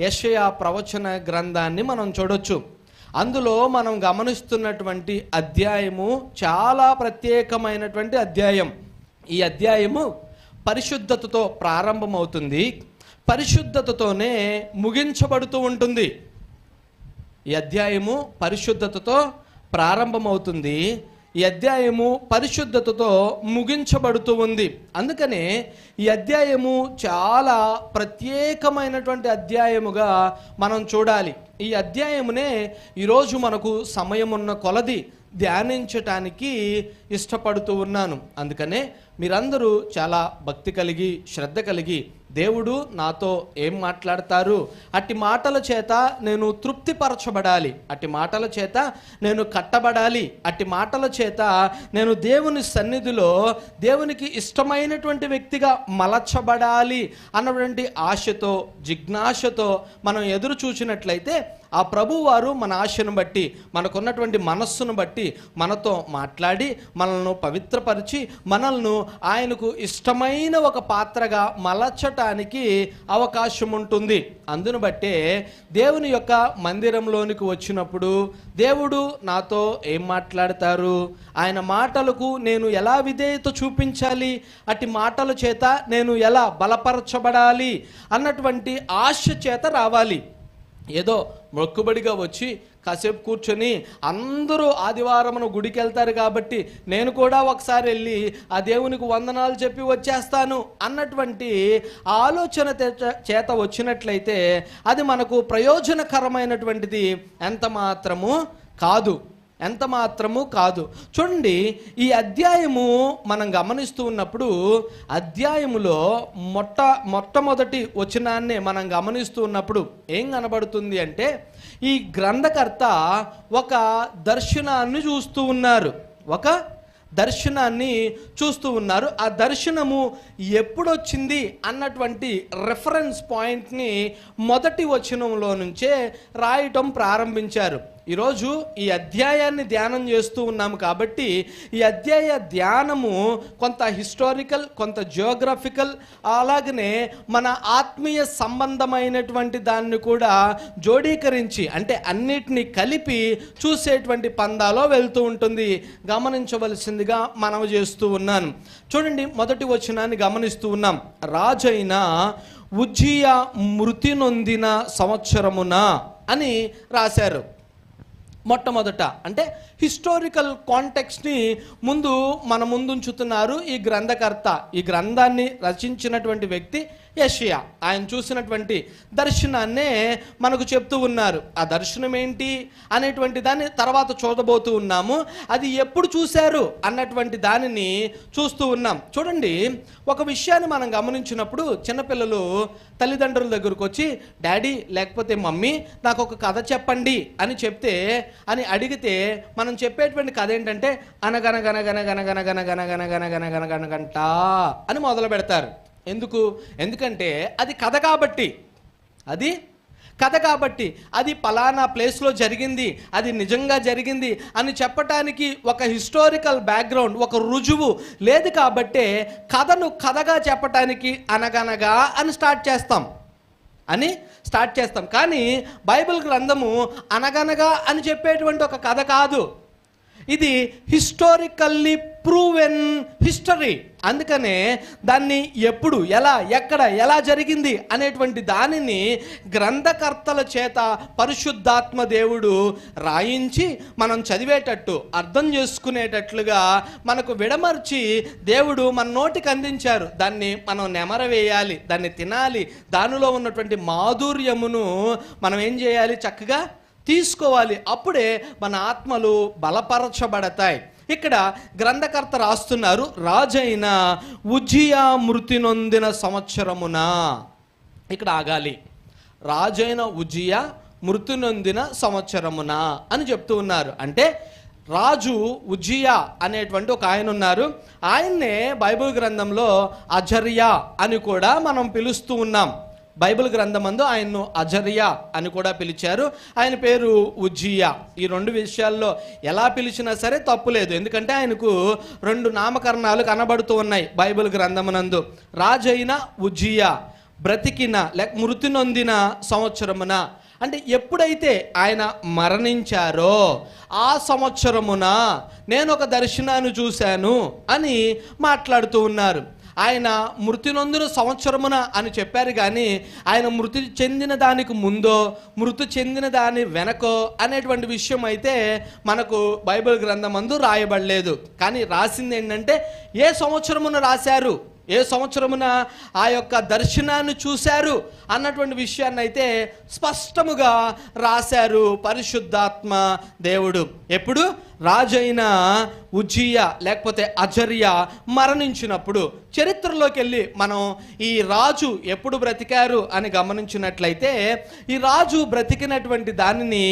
యెషయా ప్రవచన గ్రంథాన్ని మనం చూడొచ్చు. అందులో మనం గమనిస్తున్నటువంటి అధ్యాయము చాలా ప్రత్యేకమైనటువంటి అధ్యాయం. ఈ అధ్యాయము పరిశుద్ధతతో ప్రారంభమవుతుంది, పరిశుద్ధతతోనే ముగించబడుతూ ఉంటుంది. ఈ అధ్యాయము పరిశుద్ధతతో ప్రారంభమవుతుంది, ఈ అధ్యాయము పరిశుద్ధతతో ముగించబడుతూ ఉంది. అందుకనే ఈ అధ్యాయము చాలా ప్రత్యేకమైనటువంటి అధ్యాయముగా మనం చూడాలి. ఈ అధ్యాయమునే ఈరోజు మనకు సమయం ఉన్న కొలది ధ్యానించటానికి ఇష్టపడుతూ ఉన్నాను. అందుకనే మీరందరూ చాలా భక్తి కలిగి శ్రద్ధ కలిగి దేవుడు నాతో ఏం మాట్లాడతారు, అట్టి మాటల చేత నేను తృప్తిపరచబడాలి, అట్టి మాటల చేత నేను కట్టబడాలి, అట్టి మాటల చేత నేను దేవుని సన్నిధిలో దేవునికి ఇష్టమైనటువంటి వ్యక్తిగా మలచబడాలి అన్నటువంటి ఆశతో జిజ్ఞాసతో మనం ఎదురు చూసినట్లయితే ఆ ప్రభువారు మన ఆశను బట్టి మనకున్నటువంటి మనస్సును బట్టి మనతో మాట్లాడి మనల్ని పవిత్రపరిచి మనల్ని ఆయనకు ఇష్టమైన ఒక పాత్రగా మలచటానికి అవకాశం ఉంటుంది. అందును బట్టే దేవుని యొక్క మందిరంలోనికి వచ్చినప్పుడు దేవుడు నాతో ఏం మాట్లాడతారు, ఆయన మాటలకు నేను ఎలా విధేయత చూపించాలి, అట్టి మాటల చేత నేను ఎలా బలపరచబడాలి అన్నటువంటి ఆశ చేత రావాలి. ఏదో మొక్కుబడిగా వచ్చి కాసేపు కూర్చొని అందరూ ఆదివారమున గుడికి వెళ్తారు కాబట్టి నేను కూడా ఒకసారి వెళ్ళి ఆ దేవునికి వందనాలు చెప్పి వచ్చేస్తాను అన్నటువంటి ఆలోచన చేత వచ్చినట్లయితే అది మనకు ప్రయోజనకరమైనటువంటిది ఎంత మాత్రము కాదు. చూడండి, ఈ అధ్యాయము మనం గమనిస్తూ ఉన్నప్పుడు అధ్యాయములో మొట్టమొదటి వచనాన్ని మనం గమనిస్తూ ఉన్నప్పుడు ఏం కనబడుతుంది అంటే ఈ గ్రంథకర్త ఒక దర్శనాన్ని చూస్తూ ఉన్నారు. ఆ దర్శనము ఎప్పుడొచ్చింది అన్నటువంటి రెఫరెన్స్ పాయింట్ని మొదటి వచనంలో నుంచే రాయటం ప్రారంభించారు. ఈరోజు ఈ అధ్యాయాన్ని ధ్యానం చేస్తూ ఉన్నాము కాబట్టి ఈ అధ్యాయ ధ్యానము కొంత హిస్టారికల్, కొంత జియోగ్రఫికల్, అలాగనే మన ఆత్మీయ సంబంధమైనటువంటి దాన్ని కూడా జోడీకరించి అంటే అన్నిటినీ కలిపి చూసేటువంటి పందాలో వెళ్తూ ఉంటుంది. గమనించవలసిందిగా మనవి చేస్తూ ఉన్నాను. చూడండి, మొదటి వచనాన్ని గమనిస్తూ ఉన్నాం. రాజైన ఉజ్జియా మృతి నొందిన సంవత్సరమున అని రాశారు. మొట్టమొదట అంటే హిస్టారికల్ కాంటెక్స్ట్ని మన ముందుంచుతున్నారు ఈ గ్రంథకర్త. ఈ గ్రంథాన్ని రచించినటువంటి వ్యక్తి యెషయా. ఆయన చూసినటువంటి దర్శనాన్నే మనకు చెప్తూ ఉన్నారు. ఆ దర్శనం ఏంటి అనేటువంటి దాన్ని తర్వాత చూడబోతూ ఉన్నాము. అది ఎప్పుడు చూశారు అన్నటువంటి దానిని చూస్తూ ఉన్నాం. చూడండి, ఒక విషయాన్ని మనం గమనించినప్పుడు చిన్నపిల్లలు తల్లిదండ్రుల దగ్గరకు వచ్చి డాడీ లేకపోతే మమ్మీ నాకు ఒక కథ చెప్పండి అని అడిగితే మనం చెప్పేటువంటి కథ ఏంటంటే అనగనగనగనగనగనగనగనగనగనగనగనగనగంట అని మొదలు పెడతారు. ఎందుకంటే అది కథ కాబట్టి. అది కథ కాబట్టి అది పలానా ప్లేస్లో జరిగింది, అది నిజంగా జరిగింది అని చెప్పటానికి ఒక హిస్టారికల్ బ్యాక్గ్రౌండ్, ఒక రుజువు లేదు కాబట్టే కథను కథగా చెప్పటానికి అనగనగా అని స్టార్ట్ చేస్తాం. కానీ బైబిల్ గ్రంథము అనగనగా అని చెప్పేటువంటి ఒక కథ కాదు, ఇది హిస్టారికల్లీ ప్రూవెన్ హిస్టరీ. అందుకనే దాన్ని ఎప్పుడు, ఎలా, ఎక్కడ, ఎలా జరిగింది అనేటువంటి దానిని గ్రంథకర్తల చేత పరిశుద్ధాత్మ దేవుడు రాయించి మనం చదివేటట్టు, అర్థం చేసుకునేటట్లుగా మనకు విడమర్చి దేవుడు మన నోటికి అందించారు. దాన్ని మనం నెమరవేయాలి, దాన్ని తినాలి, దానిలో ఉన్నటువంటి మాధుర్యమును మనం ఏం చేయాలి, చక్కగా తీసుకోవాలి. అప్పుడే మన ఆత్మలు బలపరచబడతాయి. ఇక్కడ గ్రంథకర్త రాస్తున్నారు, రాజైన ఉజ్జియా మృతి నొందిన సంవత్సరమున. ఇక్కడ ఆగాలి, రాజైన ఉజ్జియా మృతి నొందిన సంవత్సరమున అని చెప్తూ ఉన్నారు. అంటే రాజు ఉజ్జియా అనేటువంటి ఒక ఆయన ఉన్నారు. ఆయన్నే బైబిల్ గ్రంథంలో అజర్యా అని కూడా మనం పిలుస్తూ ఉన్నాం. బైబిల్ గ్రంథమందు ఆయన్ను అజర్యా అని కూడా పిలిచారు. ఆయన పేరు ఉజ్జియా. ఈ రెండు విషయాల్లో ఎలా పిలిచినా సరే తప్పులేదు, ఎందుకంటే ఆయనకు రెండు నామకరణాలు కనబడుతూ ఉన్నాయి బైబిల్ గ్రంథమునందు. రాజైన ఉజ్జియా బ్రతికిన లేక మృతి నొందిన సంవత్సరమున, అంటే ఎప్పుడైతే ఆయన మరణించారో ఆ సంవత్సరమున నేను ఒక దర్శనాన్ని చూశాను అని మాట్లాడుతూ ఉన్నారు. ఆయన మృతి నొందిన సంవత్సరమున అని చెప్పారు, కానీ ఆయన మృతి చెందిన దానికి ముందో మృతి చెందిన దాని వెనకో అనేటువంటి విషయం అయితే మనకు బైబిల్ గ్రంథమందు రాయబడలేదు. కానీ రాసింది ఏంటంటే ఏ సంవత్సరమున రాశారు, ఏ సంవత్సరమున ఆ యొక్క దర్శనాన్ని చూశారు అన్నటువంటి విషయాన్ని అయితే స్పష్టముగా రాశారు పరిశుద్ధాత్మ దేవుడు. ఎప్పుడు? రాజైన ఉజ్జియా లేకపోతే అజర్యా మరణించినప్పుడు. చరిత్రలోకి వెళ్ళి మనం ఈ రాజు ఎప్పుడు బ్రతికారు అని గమనించినట్లయితే ఈ రాజు బ్రతికినటువంటి దానిని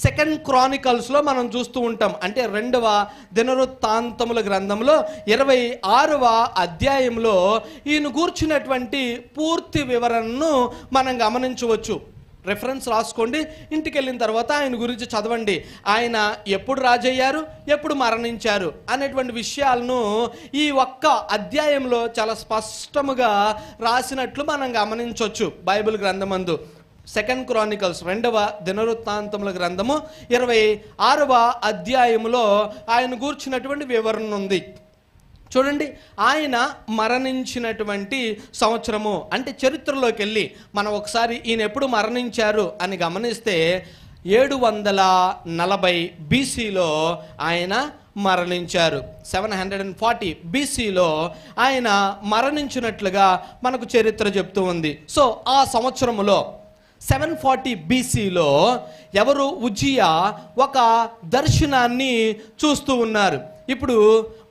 2 క్రానికల్స్లో మనం చూస్తూ ఉంటాం. అంటే 2వ దినవృత్తాంతముల గ్రంథంలో 26వ అధ్యాయంలో ఈయన గూర్చినటువంటి పూర్తి వివరణను మనం గమనించవచ్చు. రెఫరెన్స్ రాసుకోండి, ఇంటికి వెళ్ళిన తర్వాత ఆయన గురించి చదవండి. ఆయన ఎప్పుడు రాజయ్యారు, ఎప్పుడు మరణించారు అనేటువంటి విషయాలను ఈ ఒక్క అధ్యాయంలో చాలా స్పష్టముగా రాసినట్లు మనం గమనించవచ్చు బైబిల్ గ్రంథమందు. 2 క్రానికల్స్ 2వ దినవృత్తాంతముల గ్రంథము 26వ అధ్యాయములో ఆయన గూర్చినటువంటి వివరణ ఉంది. చూడండి, ఆయన మరణించినటువంటి సంవత్సరము అంటే చరిత్రలోకి వెళ్ళి మనం ఒకసారి ఈయన ఎప్పుడు మరణించారు అని గమనిస్తే 740 BCలో ఆయన మరణించారు. 740 BCలో ఆయన మరణించినట్లుగా మనకు చరిత్ర చెప్తూ ఉంది. సో ఆ సంవత్సరములో 740 BCలో ఎవరు? ఉజ్జియా ఒక దర్శనాన్ని చూస్తూ ఉన్నారు. ఇప్పుడు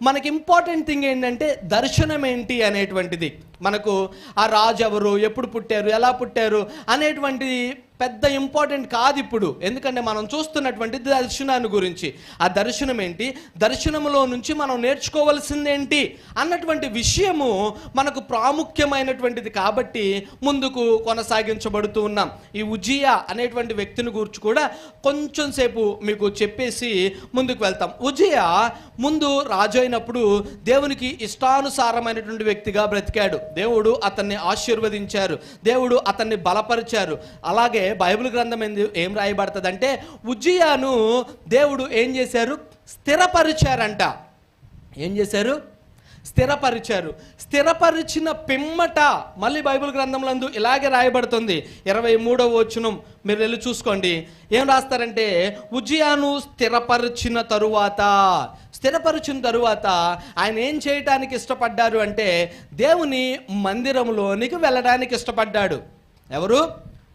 మనకి ఇంపార్టెంట్ థింగ్ ఏంటంటే దర్శనం ఏంటి అనేటువంటిది. మనకు ఆ రాజు ఎవరు, ఎప్పుడు పుట్టారు, ఎలా పుట్టారు అనేటువంటిది పెద్ద ఇంపార్టెంట్ కాదు ఇప్పుడు, ఎందుకంటే మనం చూస్తున్నటువంటి దర్శనాన్ని గురించి. ఆ దర్శనం ఏంటి, దర్శనంలో నుంచి మనం నేర్చుకోవాల్సిందేంటి అన్నటువంటి విషయము మనకు ప్రాముఖ్యమైనటువంటిది కాబట్టి ముందుకు కొనసాగించబడుతూ ఉన్నాం. ఈ ఉజ్జియా అనేటువంటి వ్యక్తిని గురించి కూడా కొంచెం సేపు మీకు చెప్పేసి ముందుకు వెళ్తాం. ఉజ్జియా ముందు రాజు అయినప్పుడు దేవునికి ఇష్టానుసారమైనటువంటి వ్యక్తిగా బ్రతికాడు. దేవుడు అతన్ని ఆశీర్వదించారు, దేవుడు అతన్ని బలపరిచారు. అలాగే బైబిల్ గ్రంథం ఏం రాయబడుతుందంటే ఉజ్జియాను దేవుడు ఏం చేశారు? స్థిరపరిచారంట. ఏం చేశారు? స్థిరపరిచారు. స్థిరపరిచిన పిమ్మట మళ్ళీ బైబిల్ గ్రంథంలో ఇలాగే రాయబడుతుంది. 23వ వచనం మీరు వెళ్ళి చూసుకోండి. ఏం రాస్తారంటే ఉజ్జియాను స్థిరపరిచిన తరువాత ఆయన ఏం చేయటానికి ఇష్టపడ్డారు అంటే దేవుని మందిరంలోనికి వెళ్ళడానికి ఇష్టపడ్డాడు. ఎవరు?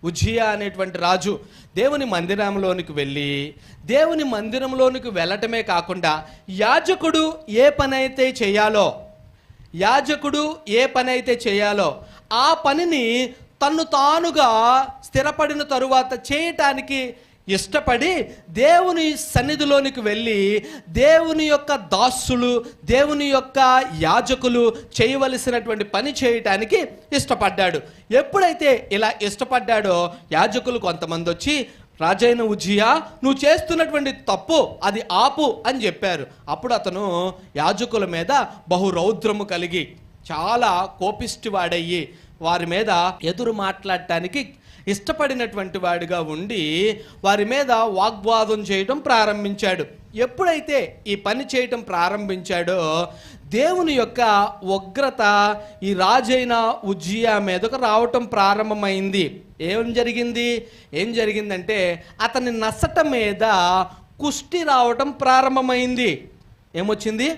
ఉజ్జియా అనేటువంటి రాజు దేవుని మందిరంలోనికి వెళ్ళి దేవుని మందిరంలోనికి వెళ్ళటమే కాకుండా యాజకుడు ఏ పనైతే చేయాలో ఆ పనిని తన్ను తానుగా స్థిరపడిన తరువాత చేయటానికి ఇష్టపడి దేవుని సన్నిధిలోనికి వెళ్ళి దేవుని యొక్క దాసులు, దేవుని యొక్క యాజకులు చేయవలసినటువంటి పని చేయటానికి ఇష్టపడ్డాడు. ఎప్పుడైతే ఇలా ఇష్టపడ్డాడో యాజకులు కొంతమంది వచ్చి, రాజైన ఉజ్జియా, నువ్వు చేస్తున్నటువంటి తప్పు, అది ఆపు అని చెప్పారు. అప్పుడు అతను యాజకుల మీద బహురౌద్రము కలిగి చాలా కోపిష్టి వాడయ్యి వారి మీద ఎదురు మాట్లాడటానికి ఇష్టపడినటువంటి వాడిగా ఉండి వారి మీద వాగ్వాదం చేయడం ప్రారంభించాడు. ఎప్పుడైతే ఈ పని చేయటం ప్రారంభించాడో దేవుని యొక్క ఉగ్రత ఈ రాజైన ఉజ్జియా మీదకు రావటం ప్రారంభమైంది. ఏం జరిగిందంటే అతని నసట మీద కుష్టి రావటం ప్రారంభమైంది. ఏమొచ్చింది?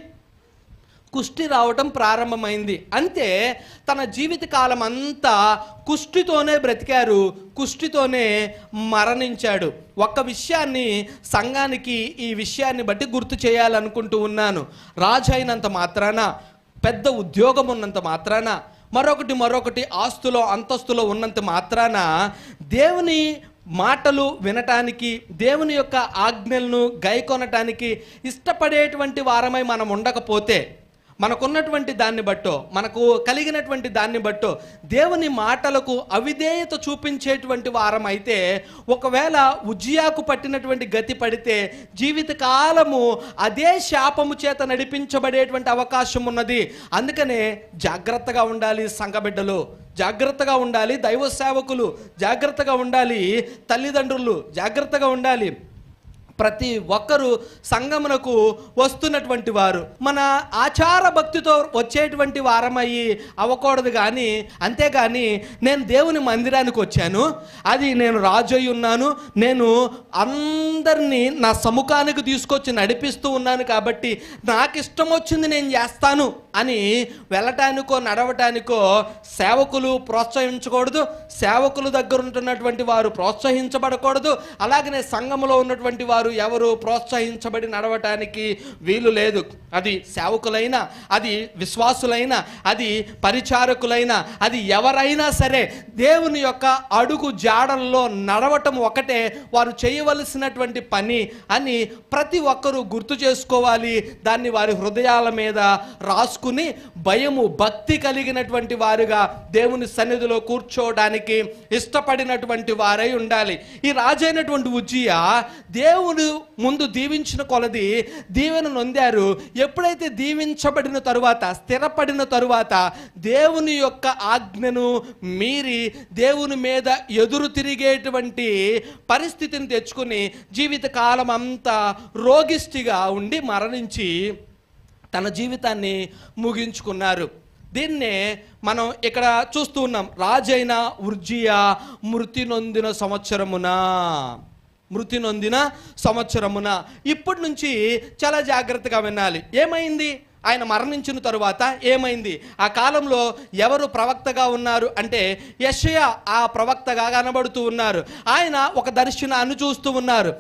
కుష్టి రావటం ప్రారంభమైంది. అంతే, తన జీవితకాలం అంతా కుష్టితోనే బ్రతికారు, కుష్టితోనే మరణించాడు. ఒక్క విషయాన్ని సంఘానికి ఈ విషయాన్ని బట్టి గుర్తు చేయాలనుకుంటూ ఉన్నాను. రాజు అయినంత మాత్రాన, పెద్ద ఉద్యోగం ఉన్నంత మాత్రాన, మరొకటి ఆస్తులో అంతస్తులో ఉన్నంత మాత్రాన దేవుని మాటలు వినటానికి, దేవుని యొక్క ఆజ్ఞలను గైకొనటానికి ఇష్టపడేటువంటి వారమై మనం ఉండకపోతే, మనకున్నటువంటి దాన్ని బట్టో, మనకు కలిగినటువంటి దాన్ని బట్టో దేవుని మాటలకు అవిధేయత చూపించేటువంటి వారం అయితే, ఒకవేళ ఉజ్జియాకు పట్టినటువంటి గతి పడితే జీవితకాలము అదే శాపము చేత నడిపించబడేటువంటి అవకాశం ఉన్నది. అందుకనే జాగ్రత్తగా ఉండాలి సంఘ బిడ్డలు, జాగ్రత్తగా ఉండాలి దైవ సేవకులు, జాగ్రత్తగా ఉండాలి తల్లిదండ్రులు, జాగ్రత్తగా ఉండాలి ప్రతి ఒక్కరూ సంఘమునకు వస్తున్నటువంటి వారు. మన ఆచార భక్తితో వచ్చేటువంటి వారమయ్యి అవ్వకూడదు. కానీ అంతేగాని నేను దేవుని మందిరానికి వచ్చాను, అది నేను రాజు అయి ఉన్నాను, నేను అందరినీ నా సముఖానికి తీసుకొచ్చి నడిపిస్తూ ఉన్నాను కాబట్టి నాకు ఇష్టం వచ్చింది నేను చేస్తాను అని వెళ్ళటానికో నడవటానికో సేవకులు ప్రోత్సహించకూడదు, సేవకుల దగ్గర ఉంటున్నటువంటి వారు ప్రోత్సహించబడకూడదు. అలాగనే సంఘములో ఉన్నటువంటి వారు ఎవరు ప్రోత్సహించబడి నడవటానికి వీలు లేదు. అది సేవకులైనా, అది విశ్వాసులైనా, అది పరిచారకులైనా, అది ఎవరైనా సరే దేవుని యొక్క అడుగు జాడల్లో నడవటం ఒకటే వారు చేయవలసినటువంటి పని అని ప్రతి ఒక్కరూ గుర్తు చేసుకోవాలి. దాన్ని వారి హృదయాల మీద రాసుకుని భయము భక్తి కలిగినటువంటి వారుగా దేవుని సన్నిధిలో కూర్చోవడానికి ఇష్టపడినటువంటి వారై ఉండాలి. ఈ రాజైనటువంటి ఉజ్జియా దేవుడు ముందు దీవించిన కొలది దీవెన నొందారు. ఎప్పుడైతే దీవించబడిన తరువాత, స్థిరపడిన తరువాత దేవుని యొక్క ఆజ్ఞను మీరి దేవుని మీద ఎదురు తిరిగేటువంటి పరిస్థితిని తెచ్చుకుని జీవితకాలం అంతా రోగిష్టిగా ఉండి మరణించి తన జీవితాన్ని ముగించుకున్నారు. దీన్నే మనం ఇక్కడ చూస్తూ ఉన్నాం. రాజైన ఉజ్జియా మృతి నొందిన సంవత్సరమున. ఇప్పటి నుంచి చాలా జాగ్రత్తగా వినాలి. ఏమైంది? ఆయన మరణించిన తరువాత ఏమైంది? ఆ కాలంలో ఎవరు ప్రవక్తగా ఉన్నారు అంటే యెషయా ఆ ప్రవక్తగా కనబడుతూ ఉన్నారు. ఆయన ఒక దర్శనాన్ని చూస్తూ ఉన్నారు.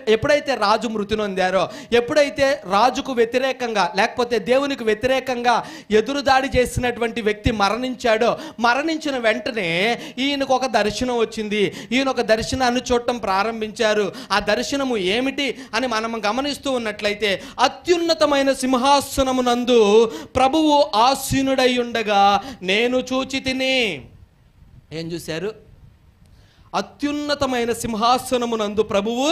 ఎప్పుడైతే రాజు మృతి నొందారో, ఎప్పుడైతే రాజుకు వ్యతిరేకంగా లేకపోతే దేవునికి వ్యతిరేకంగా ఎదురుదాడి చేసినటువంటి వ్యక్తి మరణించాడో, మరణించిన వెంటనే ఈయనకు ఒక దర్శనం వచ్చింది. ఈయన ఒక దర్శనాన్ని చూడటం ప్రారంభించారు. ఆ దర్శనము ఏమిటి అని మనం గమనిస్తూ ఉన్నట్లయితే, అత్యున్నతమైన సింహాసనం నందు ప్రభువు ఆసీనుడై ఉండగా నేను చూచి తిని. ఏం చూశారు? అత్యున్నతమైన సింహాసనమునందు ప్రభువు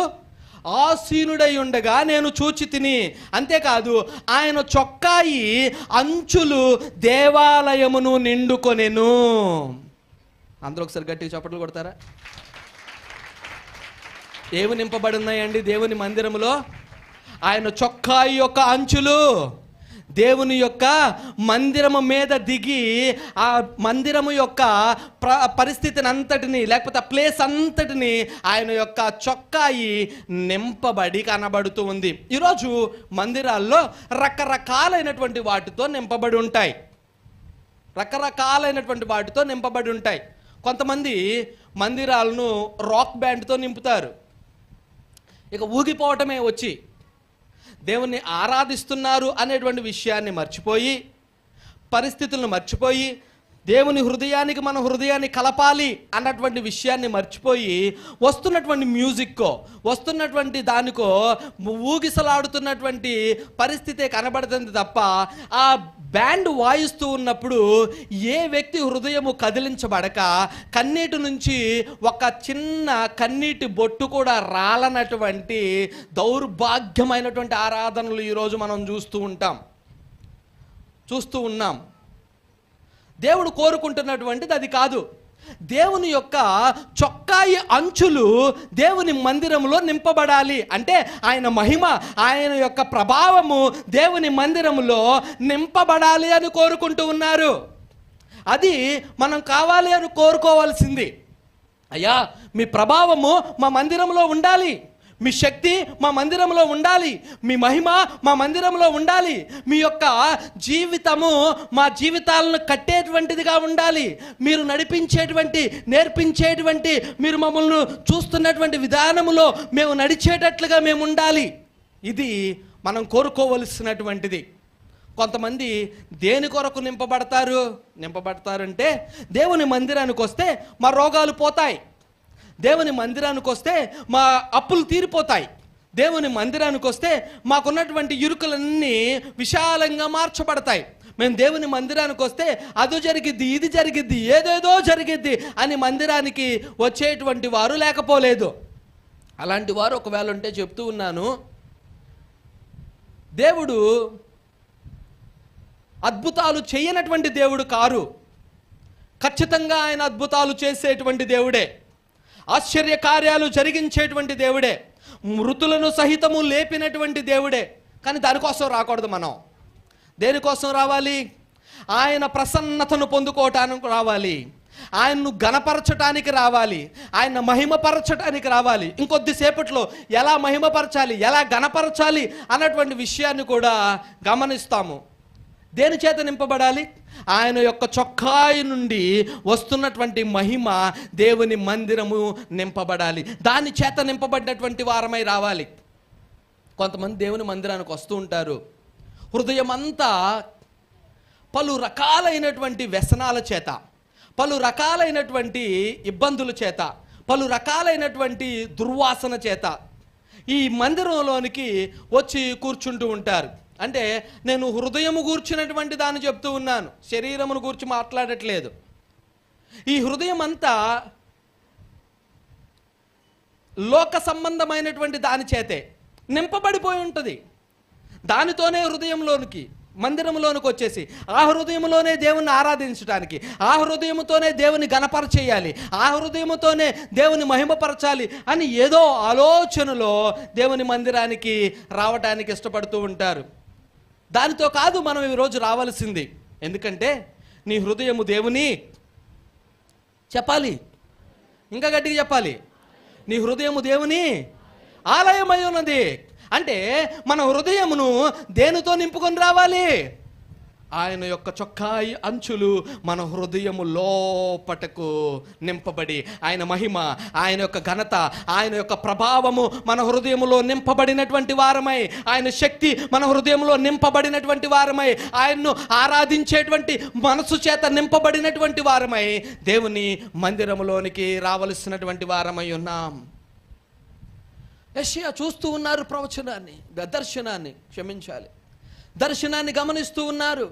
ఆసీనుడై ఉండగా నేను చూచి తిని. అంతేకాదు, ఆయన చొక్కాయి అంచులు దేవాలయమును నిండుకొనెను. అందరూ ఒకసారి గట్టిగా చప్పట్లు కొడతారా? ఏమి నింపబడి ఉన్నాయండి దేవుని మందిరములో? ఆయన చొక్కాయి యొక్క అంచులు దేవుని యొక్క మందిరము మీద దిగి ఆ మందిరము యొక్క పరిస్థితిని అంతటిని, లేకపోతే ఆ ప్లేస్ అంతటిని ఆయన యొక్క చొక్కాయి నింపబడి కనబడుతూ ఉంది. ఈరోజు మందిరాల్లో రకరకాలైనటువంటి వాటితో నింపబడి ఉంటాయి. కొంతమంది మందిరాలను రాక్ బ్యాండ్తో నింపుతారు. ఇక ఊగిపోవటమే వచ్చి దేవుణ్ణి ఆరాధిస్తున్నారు అనేటువంటి విషయాన్ని మర్చిపోయి, పరిస్థితులను మర్చిపోయి, దేవుని హృదయానికి మన హృదయాన్ని కలపాలి అన్నటువంటి విషయాన్ని మర్చిపోయి వస్తున్నటువంటి మ్యూజిక్కో వస్తున్నటువంటి దానికో ఊగిసలాడుతున్నటువంటి పరిస్థితే కనబడుతుంది తప్ప ఆ బ్యాండ్ వాయిస్తూ ఉన్నప్పుడు ఏ వ్యక్తి హృదయము కదిలించబడక కన్నీటి నుంచి ఒక చిన్న కన్నీటి బొట్టు కూడా రాలనటువంటి దౌర్భాగ్యమైనటువంటి ఆరాధనలు ఈరోజు మనం చూస్తూ ఉన్నాం. దేవుడు కోరుకుంటున్నటువంటిది అది కాదు. దేవుని యొక్క చొక్కాయి అంచులు దేవుని మందిరంలో నింపబడాలి అంటే ఆయన మహిమ, ఆయన యొక్క ప్రభావము దేవుని మందిరంలో నింపబడాలి అని కోరుకుంటూ ఉన్నారు. అది మనం కావాలి అని కోరుకోవాల్సింది. అయ్యా, మీ ప్రభావము మా మందిరంలో ఉండాలి, మీ శక్తి మా మందిరంలో ఉండాలి, మీ మహిమ మా మందిరంలో ఉండాలి, మీ యొక్క జీవితము మా జీవితాలను కట్టేటువంటిదిగా ఉండాలి, మీరు నడిపించేటువంటి నేర్పించేటువంటి మీరు మమ్మల్ని చూస్తున్నటువంటి విధానములో మేము నడిచేటట్లుగా మేము ఉండాలి. ఇది మనం కోరుకోవలసినటువంటిది. కొంతమంది దేని కొరకు నింపబడతారంటే దేవుని మందిరానికి వస్తే మా రోగాలు పోతాయి, దేవుని మందిరానికి వస్తే మా అప్పులు తీరిపోతాయి, దేవుని మందిరానికి వస్తే మాకున్నటువంటి ఇరుకులన్నీ విశాలంగా మార్చబడతాయి, మేము దేవుని మందిరానికి వస్తే అది జరిగిద్ది ఇది జరిగిద్ది ఏదేదో జరిగిద్ది అని మందిరానికి వచ్చేటువంటి వారు లేకపోలేదు. అలాంటి వారు ఒకవేళ ఉంటే చెప్తూ ఉన్నాను, దేవుడు అద్భుతాలు చేయనటువంటి దేవుడు కారు. ఖచ్చితంగా ఆయన అద్భుతాలు చేసేటువంటి దేవుడే, ఆశ్చర్య కార్యాలు జరిగించేటువంటి దేవుడే, మృతులను సహితము లేపినటువంటి దేవుడే. కానీ దానికోసం రాకూడదు. మనం దేనికోసం రావాలి? ఆయన ప్రసన్నతను పొందుకోవటానికి రావాలి, ఆయన్ను ఘనపరచటానికి రావాలి, ఆయన మహిమపరచటానికి రావాలి. ఇంకొద్దిసేపట్లో ఎలా మహిమపరచాలి, ఎలా ఘనపరచాలి అన్నటువంటి విషయాన్ని కూడా గమనిస్తాము. దేని చేత నింపబడాలి? ఆయన యొక్క చొక్కాయి నుండి వస్తున్నటువంటి మహిమ దేవుని మందిరము నింపబడాలి, దాని చేత నింపబడినటువంటి వారమై రావాలి. కొంతమంది దేవుని మందిరానికి వస్తూ ఉంటారు, హృదయం అంతా పలు రకాలైనటువంటి వ్యసనాల చేత, పలు రకాలైనటువంటి ఇబ్బందుల చేత, పలు రకాలైనటువంటి దుర్వాసన చేత ఈ మందిరంలోనికి వచ్చి కూర్చుంటూ ఉంటారు. అంటే నేను హృదయము గూర్చినటువంటి దాన్ని చెప్తూ ఉన్నాను, శరీరమును గూర్చి మాట్లాడట్లేదు. ఈ హృదయం అంతా లోక సంబంధమైనటువంటి దాని చేతే నింపబడిపోయి ఉంటుంది. దానితోనే హృదయంలోనికి మందిరంలోనికి వచ్చేసి ఆ హృదయంలోనే దేవుని ఆరాధించడానికి, ఆ హృదయంతోనే దేవుని ఘనపరచేయాలి, ఆ హృదయంతోనే దేవుని మహిమపరచాలి అని ఏదో ఆలోచనలో దేవుని మందిరానికి రావడానికి ఇష్టపడుతూ ఉంటారు. దానితో కాదు మనం ఈరోజు రావాల్సింది. ఎందుకంటే నీ హృదయము దేవుని చెప్పాలి, ఇంకా గట్టిగా చెప్పాలి, నీ హృదయము దేవుని ఆలయమై ఉన్నది. అంటే మన హృదయమును దేనితో నింపుకొని రావాలి? ఆయన యొక్క చొక్కాయి అంచులు మన హృదయము లోపటకు నింపబడి ఆయన మహిమ, ఆయన యొక్క ఘనత, ఆయన యొక్క ప్రభావము మన హృదయములో నింపబడినటువంటి వారమై, ఆయన శక్తి మన హృదయంలో నింపబడినటువంటి వారమై, ఆయన్ను ఆరాధించేటువంటి మనసు చేత నింపబడినటువంటి వారమై దేవుని మందిరములోనికి రావలసినటువంటి వారమై ఉన్నాం. యెషయా చూస్తూ ఉన్నారు ప్రవచనాన్ని, దర్శనాన్ని గమనిస్తూ ఉన్నారు.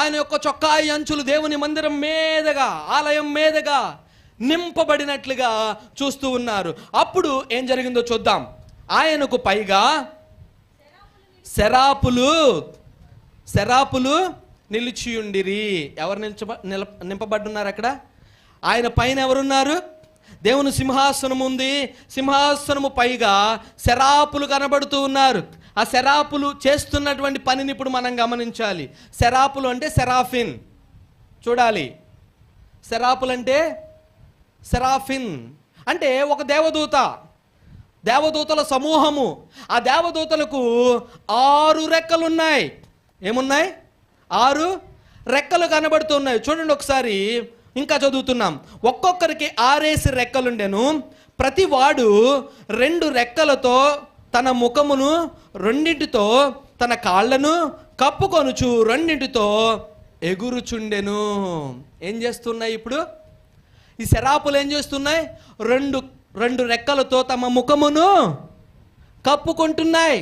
ఆయన యొక్క చొక్కాయి అంచులు దేవుని మందిరం మీదగా, ఆలయం మీదగా నింపబడినట్లుగా చూస్తూ ఉన్నారు. అప్పుడు ఏం జరిగిందో చూద్దాం. ఆయనకు పైగా శరాపులు నిలిచియుండిరి. ఎవరు నింపబడున్నారు అక్కడ? ఆయన పైన ఎవరున్నారు? దేవుని సింహాసనం ఉంది, సింహాసనము పైగా శరాపులు కనబడుతూ ఉన్నారు. ఆ శరాపులు చేస్తున్నటువంటి పనిని ఇప్పుడు మనం గమనించాలి. శరాపులు అంటే సెరాఫిన్. చూడాలి, శరాపులు అంటే సెరాఫిన్ అంటే ఒక దేవదూతల సమూహము. ఆ దేవదూతలకు 6 రెక్కలు ఉన్నాయి. ఏమున్నాయి? 6 రెక్కలు కనబడుతున్నాయి. చూడండి ఒకసారి, ఇంకా చదువుతున్నాం. ఒక్కొక్కరికి 6 రెక్కలుండెను. ప్రతి వాడు 2 రెక్కలతో తన ముఖమును 2 తన కాళ్లను కప్పుకొనుచు 2 ఎగురుచుండెను. ఏం చేస్తున్నాయి ఇప్పుడు ఈ శరాపులు? ఏం చేస్తున్నాయి? రెండు రెక్కలతో తమ ముఖమును కప్పుకుంటున్నాయి.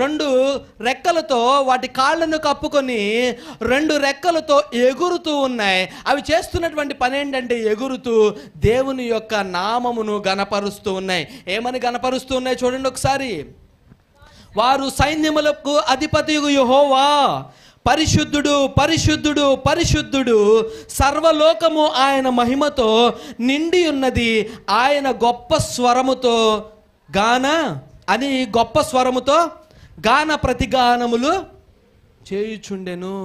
రెండు రెక్కలతో వాటి కాళ్ళను కప్పుకొని 2 రెక్కలతో ఎగురుతూ ఉన్నాయి. అవి చేస్తున్నటువంటి పని ఏంటంటే ఎగురుతూ దేవుని యొక్క నామమును గణపరుస్తూ ఉన్నాయి. ఏమని గణపరుస్తూ ఉన్నాయి చూడండి ఒకసారి. వారు సైన్యములకు అధిపతియగు యెహోవా పరిశుద్ధుడు, పరిశుద్ధుడు, పరిశుద్ధుడు, సర్వలోకము ఆయన మహిమతో నిండి ఉన్నది. ఆయన గొప్ప స్వరముతో గొప్ప స్వరముతో గాన ప్రతిగానములు చేయుచుండెను.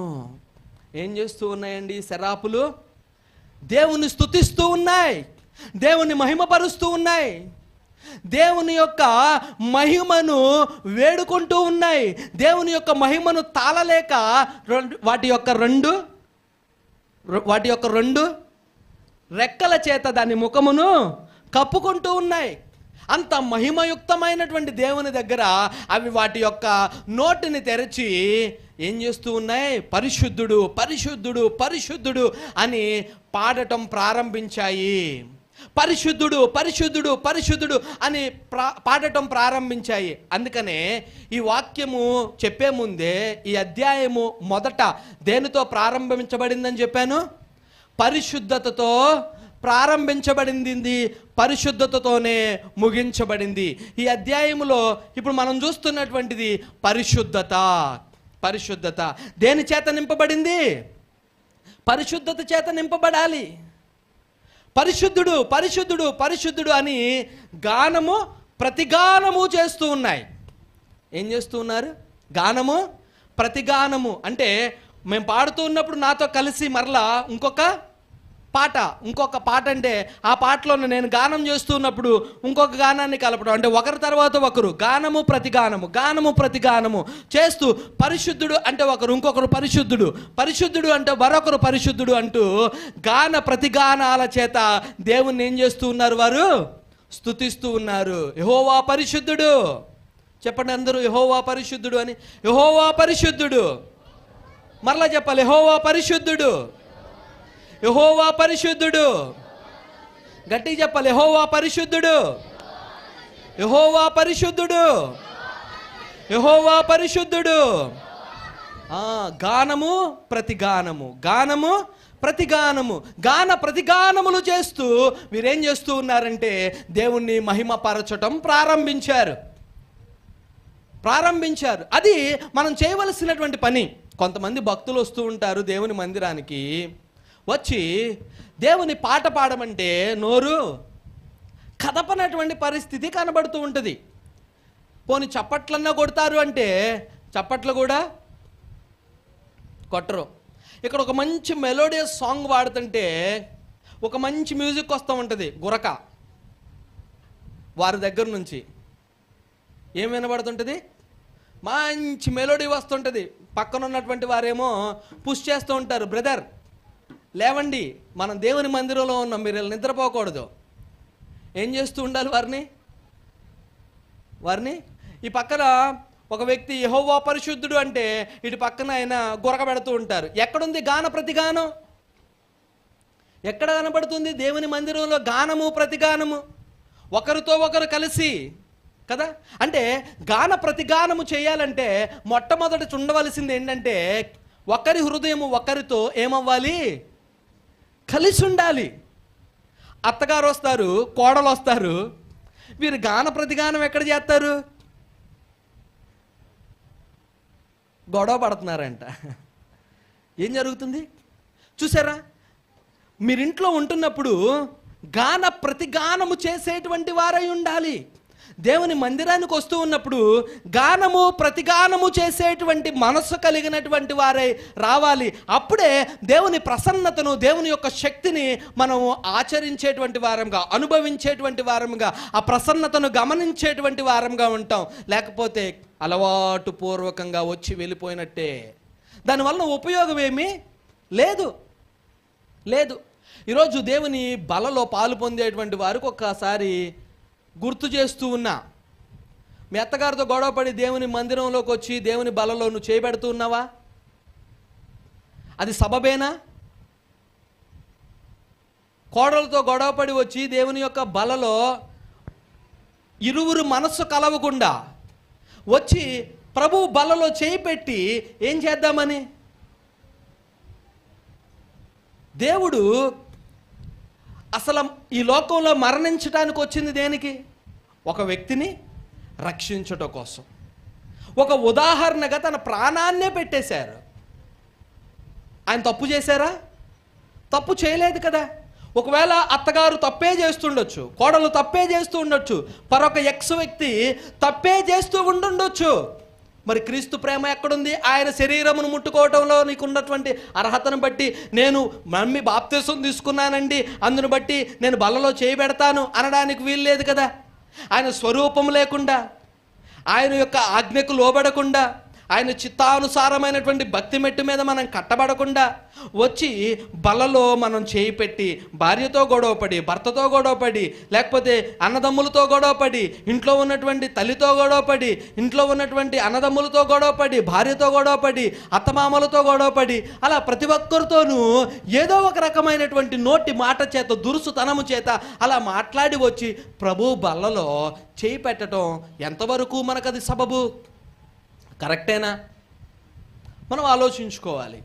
ఏం చేస్తూ ఉన్నాయండి శరాపులు? దేవుని స్తుతిస్తూ ఉన్నాయి, దేవుని మహిమపరుస్తూ ఉన్నాయి, దేవుని యొక్క మహిమను వేడుకుంటూ ఉన్నాయి. దేవుని యొక్క మహిమను తాళలేక వాటి యొక్క రెండు రెక్కల చేత దాని ముఖమును కప్పుకుంటూ ఉన్నాయి. అంత మహిమయుక్తమైనటువంటి దేవుని దగ్గర అవి వాటి యొక్క నోటిని తెరచి ఏం చేస్తూ ఉన్నాయి? పరిశుద్ధుడు, పరిశుద్ధుడు, పరిశుద్ధుడు అని పాడటం ప్రారంభించాయి. పరిశుద్ధుడు, పరిశుద్ధుడు, పరిశుద్ధుడు అని పాడటం ప్రారంభించాయి. అందుకనే ఈ వాక్యము చెప్పే ముందే ఈ అధ్యాయము మొదట దేనితో ప్రారంభించబడిందని చెప్పాను? పరిశుద్ధతతో ప్రారంభించబడింది, పరిశుద్ధతతోనే ముగించబడింది. ఈ అధ్యాయములో ఇప్పుడు మనం చూస్తున్నటువంటిది పరిశుద్ధత. పరిశుద్ధత దేని చేత నింపబడింది? పరిశుద్ధత చేత నింపబడాలి. పరిశుద్ధుడు, పరిశుద్ధుడు, పరిశుద్ధుడు అని గానము ప్రతిగానము చేస్తూ ఉన్నాయి. ఏం చేస్తూ ఉన్నారు? గానము ప్రతిగానము అంటే మేము పాడుతూ ఉన్నప్పుడు నాతో కలిసి మరలా ఇంకొక పాట అంటే ఆ పాటలో నేను గానం చేస్తున్నప్పుడు ఇంకొక గానాన్ని కలపడం, అంటే ఒకరి తర్వాత ఒకరు గానము ప్రతిగానము, గానము ప్రతిగానము చేస్తూ పరిశుద్ధుడు అంటే ఇంకొకరు పరిశుద్ధుడు, పరిశుద్ధుడు అంటే మరొకరు పరిశుద్ధుడు అంటూ గాన ప్రతిగానాల చేత దేవుణ్ణి ఏం చేస్తూ ఉన్నారు? వారు స్తుతిస్తూ ఉన్నారు. యెహోవా పరిశుద్ధుడు. చెప్పండి అందరూ, యెహోవా పరిశుద్ధుడు అని. యెహోవా పరిశుద్ధుడు. మరలా చెప్పాలి, యెహోవా పరిశుద్ధుడు, యెహోవా పరిశుద్ధుడు. గట్టిగా చెప్పాలి, యెహోవా పరిశుద్ధుడు, యెహోవా పరిశుద్ధుడు, యెహోవా పరిశుద్ధుడు. గానము ప్రతిగానము, గానము ప్రతిగానము, గాన ప్రతిగానములు చేస్తూ వీరేం చేస్తూ ఉన్నారంటే దేవుణ్ణి మహిమపరచటం ప్రారంభించారు. అది మనం చేయవలసినటువంటి పని. కొంతమంది భక్తులు వస్తూ ఉంటారు దేవుని మందిరానికి, వచ్చి దేవుని పాట పాడమంటే నోరు కదపనటువంటి పరిస్థితి కనబడుతూ ఉంటుంది. పోని చప్పట్లన్నా కొడతారు అంటే చప్పట్లు కూడా కొట్టరు. ఇక్కడ ఒక మంచి మెలోడియస్ సాంగ్ పాడుతుంటే ఒక మంచి మ్యూజిక్ వస్తూ ఉంటుంది గురక వారి దగ్గర నుంచి. ఏం వినబడుతుంటుంది? మంచి మెలోడీ వస్తుంటుంది. పక్కన ఉన్నటువంటి వారేమో పుష్ చేస్తూ ఉంటారు, బ్రదర్ లేవండి, మనం దేవుని మందిరంలో ఉన్నాం, మీరు నిద్రపోకూడదు. ఏం చేస్తూ ఉండాలి వారిని? ఈ పక్కన ఒక వ్యక్తి యెహోవా పరిశుద్ధుడు అంటే ఇటు పక్కన ఆయన గురక పెడుతూ ఉంటారు. ఎక్కడుంది గాన ప్రతిగానం? ఎక్కడ కనబడుతుంది దేవుని మందిరంలో గానము ప్రతిగానము? ఒకరితో ఒకరు కలిసి కదా. అంటే గాన ప్రతిగానము చేయాలంటే మొట్టమొదటి ఉండవలసింది ఏంటంటే ఒకరి హృదయము ఒకరితో ఏమవ్వాలి? కలిసి ఉండాలి. అత్తగారు వస్తారు, కోడలు వస్తారు, వీరు గాన ప్రతిగానం ఎక్కడ చేస్తారు? గొడవ పడుతున్నారంట. ఏం జరుగుతుంది చూసారా? మీరింట్లో ఉంటున్నప్పుడు గాన ప్రతిగానము చేసేటువంటి వారై ఉండాలి. దేవుని మందిరానికి వస్తూ ఉన్నప్పుడు గానము ప్రతిగానము చేసేటువంటి మనస్సు కలిగినటువంటి వారై రావాలి. అప్పుడే దేవుని ప్రసన్నతను, దేవుని యొక్క శక్తిని మనం ఆచరించేటువంటి వారంగా, అనుభవించేటువంటి వారంగా, ఆ ప్రసన్నతను గమనించేటువంటి వారంగా ఉంటాం. లేకపోతే అలవాటు పూర్వకంగా వచ్చి వెళ్ళిపోయినట్టే. దానివల్ల ఉపయోగం ఏమీ లేదు. ఈరోజు దేవుని బలలో పాలు పొందేటువంటి వారికి ఒక్కసారి గుర్తు చేస్తూ ఉన్నా, మీ అత్తగారితో గొడవపడి దేవుని మందిరంలోకి వచ్చి దేవుని బలలో నువ్వు చేయబెడుతూ ఉన్నావా? అది సబబేనా? కోడలతో గొడవపడి వచ్చి దేవుని యొక్క బలలో ఇరువురు మనస్సు కలవకుండా వచ్చి ప్రభువు బలలో చేయి పెట్టి ఏం చేద్దామని? దేవుడు అసలు ఈ లోకంలో మరణించడానికి వచ్చింది దేనికి? ఒక వ్యక్తిని రక్షించటం కోసం. ఒక ఉదాహరణగా తన ప్రాణాన్నే పెట్టేశారు. ఆయన తప్పు చేశారా? తప్పు చేయలేదు కదా. ఒకవేళ అత్తగారు తప్పే చేస్తుండొచ్చు, కోడలు తప్పే చేస్తూ ఉండొచ్చు, మరొక ఎక్స్ వ్యక్తి తప్పే చేస్తూ ఉండుండొచ్చు. మరి క్రీస్తు ప్రేమ ఎక్కడుంది? ఆయన శరీరమును ముట్టుకోవటంలో నీకున్నటువంటి అర్హతను బట్టి నేను మమ్మీ బాప్తిసం తీసుకున్నానండి, అందును బట్టి నేను బలలో చేయబెడతాను అనడానికి వీలు లేదు కదా. ఆయన స్వరూపం లేకుండా, ఆయన యొక్క ఆజ్ఞకు లోబడకుండా, ఆయన చిత్తానుసారమైనటువంటి భక్తి మెట్టు మీద మనం కట్టబడకుండా వచ్చి బలలో మనం చేయి పెట్టి భార్యతో గొడవపడి, భర్తతో గొడవపడి, లేకపోతే అన్నదమ్ములతో గొడవపడి, ఇంట్లో ఉన్నటువంటి తల్లితో గొడవపడి, ఇంట్లో ఉన్నటువంటి అన్నదమ్ములతో గొడవపడి, భార్యతో గొడవపడి, అత్తమామలతో గొడవపడి, అలా ప్రతి ఒక్కరితోనూ ఏదో ఒక రకమైనటువంటి నోటి మాట చేత, దురుసుతనము చేత అలా మాట్లాడి వచ్చి ప్రభు బలలో చేయి పెట్టడం ఎంతవరకు మనకు అది సబబు? కరెక్టేనా? మనం ఆలోచించుకోవాలి.